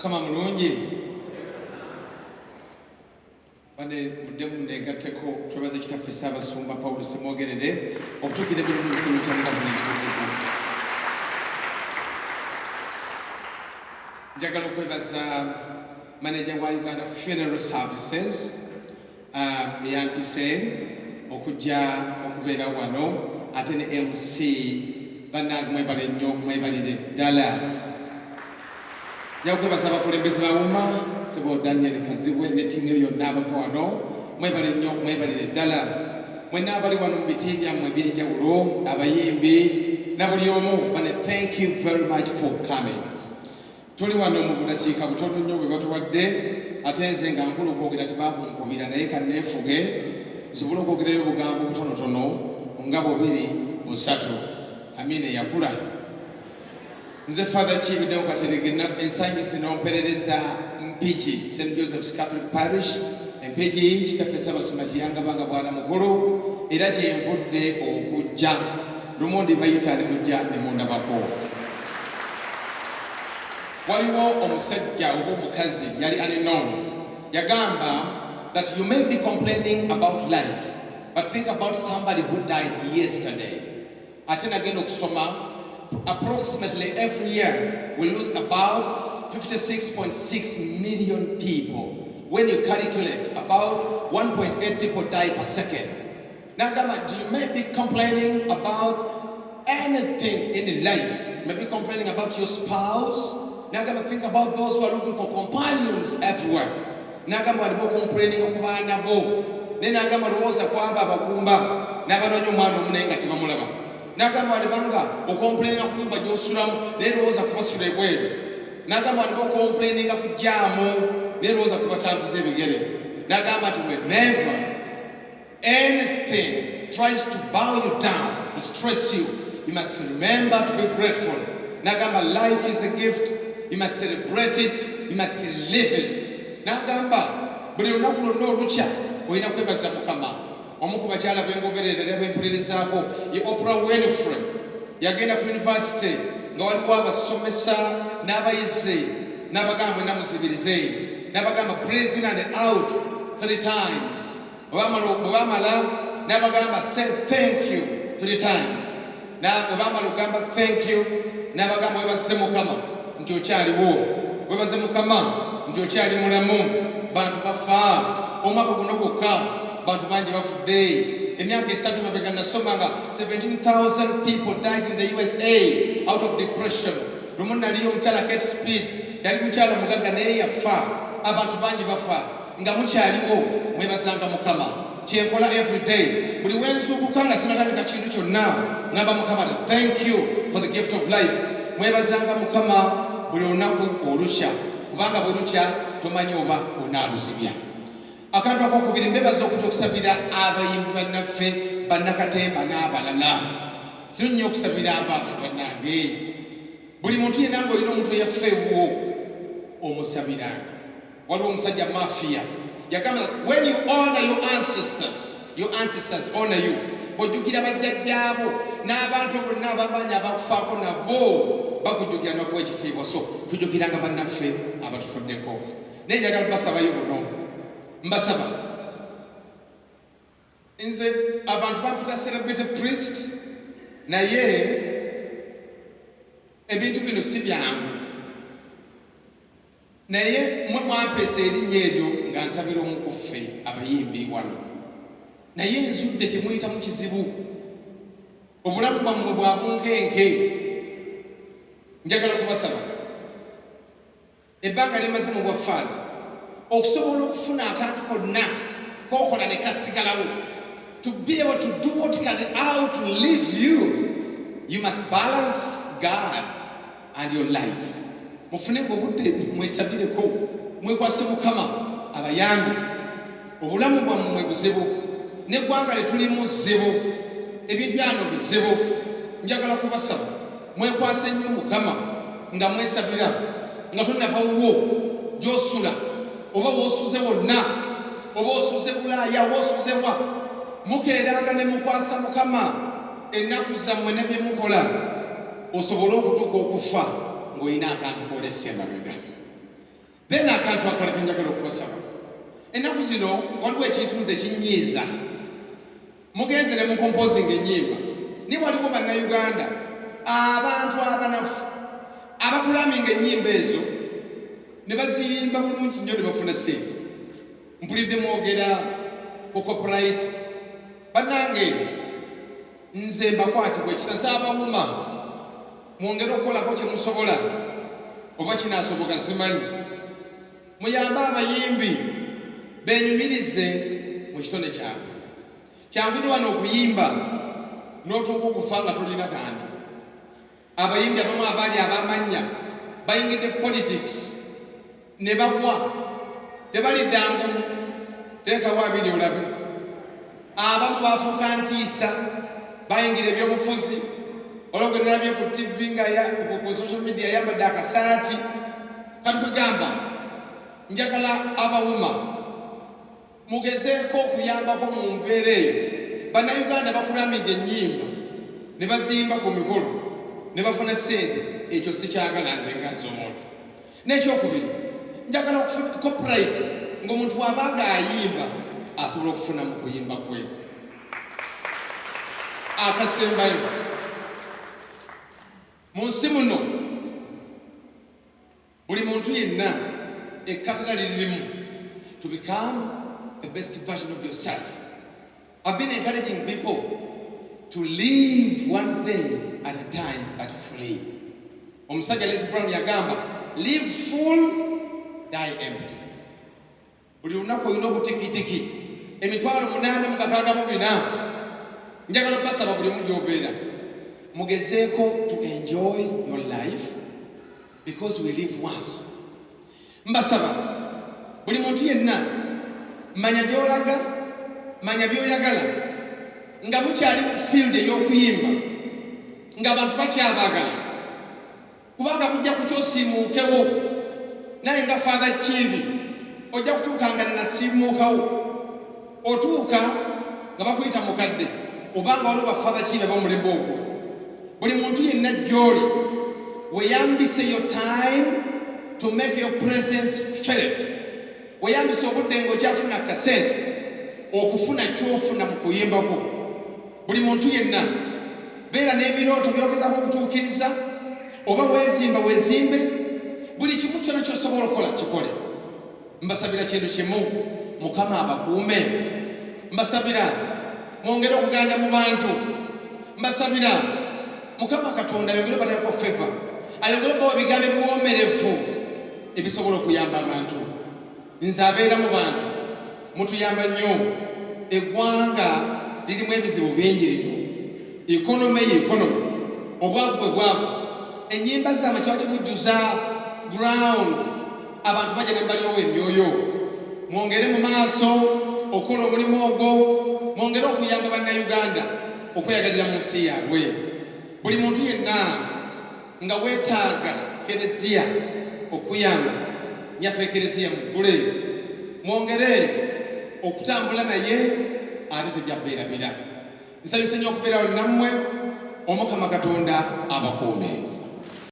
Kama mulungi bane mudemu negatteko twebaze kitaffe Ssaabasumba Paulo Simwogerere okutuukira bino mu kitundu kya gavumenti kituufu. Njagala okwebaza manager wa Uganda Funeral Services eyampise okujja okubeera wano ate ne MC bannange mwebale nnyo mwebalire ddala. Nyakwebaza abakulembeze bawuma Sebo Daniel Kazibwe ne ttiimu yonna abava wano mwebale nnyo mwebalire ddala. Mwenna abali wano mu biti byammwe eby'enjawulo abayimbi na buli omu bane thank you very much for coming. Tuli wano mu budakiika butono nnyo bwe batuwadde ate nze nga nkulu okwogera tebakunkubira naye kanneefuge nsobole okwogerayo obugambo butonotono nga bubiri busatu. Amina yakula. Nze Father Kibi Atabukidde ensangi zino mperereza Mpigi St. Joseph's Catholic Parish Mpigi kitaffe Ssaabasumba Kiyangabanga bwana mukulu era gye nvudde okujja lumondi bayita ne mujja ne mundabako. Waliwo omusajja oba omukazi yali unknown yagamba that you may be complaining about life but think about somebody who died yesterday. Ate nagenda okusoma approximately every year we lose about 56.6 million people. When you calculate, about 1.8 people die per second. Now, you may be complaining about anything in life. You may be complaining about your spouse. Now, think about those who are looking for companions everywhere. Now, complaining about nabo. Then I was a kwaba bakumba. Never know man munenga Nagamba libanga okomplaininga ku nyumba gy'osulamu nerowooza kubasula ebweru. Nagamba okomplaininga ku jaamu nerowooza kubatambuza ebigere. Nagamba nti whenever anything tries to bow you down, to stress you, you must remember to be grateful. Nagamba life is a gift, you must celebrate it, you must live it. Nagamba buli lunaku lwonna olukya olina kwebaza Mukama. Omu ku bakyala bengoberera bempulirizaako ye Oprah Winfrey yagenda ku university nga waliwo abasomesa n'abayizi n'abagamba namuzibirize n'abagamba breathe in and out 3 times. Bwebamala n'abagamba say thank you 3 times. Bwebamala ogamba thank you n'abagamba webaze Mukama nti okyaliwo, webaze Mukama nti okyali mulamu. Bantu bafa omwaka guno gwokka bantu bangi bafudde. Emyaka 3 mabega nasomanga 17,000 people died in the USA out of depression. Lumu naliyo omukyala Kate Speed yali mukyala mugagga naye yafa. Abantu bangi bafa nga mukyaliwo mwebazanga Mukama. Kyenkola everyday buli wenzuukuka nga sinalabika kintu kyonna ngamba Mukama thank you for the gift of life. Mwebazanga Mukama buli lunaku olukya kubanga bulukya tomanyi oba onaaluzibya. Akantu akokubiri mbebaza okujja okusabira abayimbi bannaffe bannakatemba n'abalala. Kino nnyo okusabira abaafu bannange. Buli muntu yenna ng'olina omuntu eyaffeewo omusabiranga. Waliwo omusajja Mafia yagamba when you honor your ancestors honor you. Bw'ojjukira bajjajjaabo n'abantu bonna abamanyi abakufaako nabo bakujjukira n'okuwa ekitiibwa. So tujjukiranga bannaffe abatufuddeko. Naye njagala basabayo buno. Mbasaba nze abantu bampita celebrate priest naye ebintu bino si byangu naye mwe mwampeesa erinnya eryo nga nsabira omukuffe abayimbi wano naye nzudde temuyita mu kizibu obulamu bwammwe bwa bunkenke. Njagala kubasaba ebbanga lyemaze mu bwa faazi okusobola okufuna akantu konna k'okola ne kasigalawo. To be able to do what can outlive you, you must balance God and your life. Mufune obudde mwesabireko mwekwase Mukama abayambi. Obulamu bwammwe buzibu n'eggwanga lyetulimu zibu, ebibyano bizibu. Njagala kubasaba mwekwase nnyo Mukama nga mwesabira nga tonnavaawo gy'osula oba wosuze wonna oba osuze Bulaaya oba osuze wa mukeeranga ne mukwasa Mukama ennaku zammwe ne bye mukola osobole okutuuka okufa ng'olina akantu koolesa emabega. Then akantu akola kenjagala okubasaba. Ennaku zino waliwo ekintunze ekinyiiza. Mugenze ne mu composing ennyimba. Ni waliwo bannayuganda abantu abanafu abakulaminga ennyimba ezo ne baziyimba bulungi nnyo ne bafuna ssente. Mpulidde mwogera ku copyright. Bannange nze mbakwatibwa ekisasa abawuma mwongere okukolako kye musobola oba kinaasoboka simanyi. Muyambe abayimbi benyumirize mu kitone kyabwe. Kyangu ni wano okuyimba n'otuuka okufa nga tolina kantu. Abayimbi abamu abaali abamanya bayingidde politics ne bagwa tebalidde ngulu teekawo abiri olabe. Abamu baafuuka ntiisa bayingira ebyobufuzi olwogwe nalabye ku TV nga ku social media yambadde akasaati. Kati tugamba njagala abawuma mugezeeko okuyambako mu mbeera eyo. Bannayuganda bakulaminga ennyimba ne bazimba ku mikolo ne bafuna ssente. Ekyo sikyagala nze nga nze omuntu. N'ekyokubiri njagala okufuna copyright ng'omuntu wabanga ayimba asobola okufuna mu kuyimba kwe. Akasembayo mu nsi muno buli muntu yenna ekkatala liririmu to become the best version of yourself. I've been encouraging people to live one day at a time but free. Omusajja Les Brown yagamba live full, die empty. Buli lunaku olina obutikitiki emitwalo 864. Njagala okubasaba buli omu gy'obeera mugezeeko to enjoy your life because we live once. Mbasaba buli muntu yenna manya by'olaga, manya by'oyagala nga mukyali mu field ey'okuyimba ng'abantu bakyabaagala kubanga bujja kukyosiimuukewo. Naye nga Father Kibi ojja kutuuka nga nasiimuukawo otuuka nga bakuyita mukadde obanga waliwo Father Kibi ab'omulembe ogwo. Buli muntu yenna gy'oli weyambise your time to make your presence felt. Weyambise obudde ng'okyafuna kasente okufuna ky'ofuna mu kuyimbako. Buli muntu yenna beera n'ebirooto byogezako okutuukiriza oba weezimbe buli kimu kyonna ky'osobola okukola kikole. Mbasabira kintu kimu, Mukama abakuume. Mbasabira mwongere okuganja mu bantu. Mbasabira Mukama Katonda ayongere obateekako favor, ayongere obawa ebigambo ebiwoomerevu ebisobola okuyamba abantu. Nze abeera mu bantu mutuyamba nnyo. Eggwanga lirimu ebizibu bingi lino. Economy obwavu bwe bwavu. Ennyimba zammwe kiba kimujjuza grounds. Abantu bajja ne balyowa emyoyo. Mwongere mu maaso okukola omulimu ogwo. Mwongere okuyamba bannayuganda okweyagalira mu nsi yaabwe. Buli muntu yenna nga weetaaga kereziya okuyamba nyaffe ekereziya muggule. Mwongere okutambula naye ate tebyabeerabira. Nsanyuse nnyo okubeera wali nammwe. Omukama Katonda abakuume.